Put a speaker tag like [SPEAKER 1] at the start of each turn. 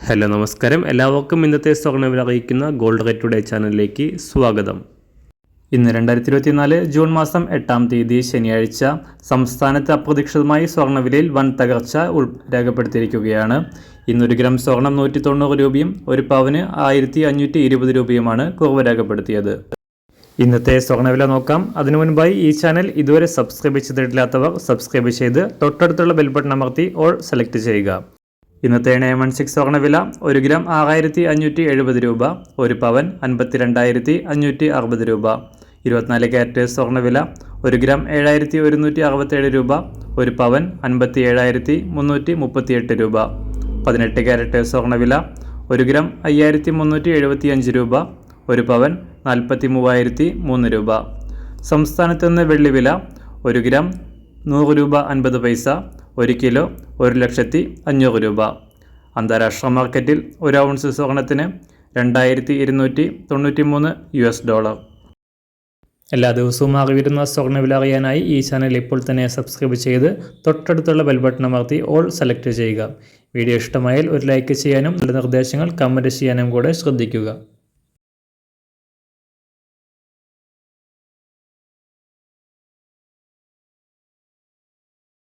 [SPEAKER 1] Hello നമസ്കാരം, എല്ലാവർക്കും ഇന്നത്തെ സ്വർണ്ണവില അറിയിക്കുന്ന ഗോൾഡ് റേറ്റ് ടുഡേ ചാനലിലേക്ക് സ്വാഗതം. ഇന്ന് 2024 ജൂൺ മാസം 8-ാം തീയതി ശനിയാഴ്ച സംസ്ഥാനത്ത് അപ്രതീക്ഷിതമായി സ്വർണ്ണവിലയിൽ വൻ തകർച്ച രേഖപ്പെടുത്തിയിരിക്കുകയാണ്. ഇന്ന് 1 ഗ്രാം സ്വർണം 190 രൂപയും 1 പവന് 1520 രൂപയുമാണ് കുറവ് രേഖപ്പെടുത്തിയത്. ഇന്നത്തെ സ്വർണ്ണവില നോക്കാം. അതിനു മുൻപായി ഈ ചാനൽ ഇതുവരെ സബ്സ്ക്രൈബ് ചെയ്തിട്ടില്ലാത്തവർ സബ്സ്ക്രൈബ് ചെയ്ത് തൊട്ടടുത്തുള്ള ബെൽ ബട്ടൺ അമർത്തി ഓൾ സെലക്ട് ചെയ്യുക. ഇന്നത്തെ 916 സ്വർണ്ണവില 1 ഗ്രാം 6570 രൂപ, 1 പവൻ 52,560 രൂപ. 24 ക്യാരറ്റ് സ്വർണ്ണവില 1 ഗ്രാം 7167 രൂപ, 1 പവൻ 57,338 രൂപ. 18 ക്യാരറ്റ് സ്വർണ്ണവില 1 ഗ്രാം 5375 രൂപ, 1 പവൻ 43,003 രൂപ. സംസ്ഥാനത്ത് നിന്ന് വെള്ളിവില 1 ഗ്രാം 100 രൂപ 50 പൈസ, 1 കിലോ 1,05,000 രൂപ. അന്താരാഷ്ട്ര മാർക്കറ്റിൽ 1 ഔൺസ് സ്വർണത്തിന് $2,293. എല്ലാ ദിവസവും അറിവിരുന്ന സ്വർണ്ണവില അറിയാനായി ഈ ചാനൽ ഇപ്പോൾ തന്നെ സബ്സ്ക്രൈബ് ചെയ്ത് തൊട്ടടുത്തുള്ള ബെൽ ബട്ടൺ അമർത്തി ഓൾ സെലക്ട് ചെയ്യുക. വീഡിയോ ഇഷ്ടമായാൽ ഒരു ലൈക്ക് ചെയ്യാനും നല്ല നിർദ്ദേശങ്ങൾ കമൻറ്റ് ചെയ്യാനും കൂടെ ശ്രദ്ധിക്കുക.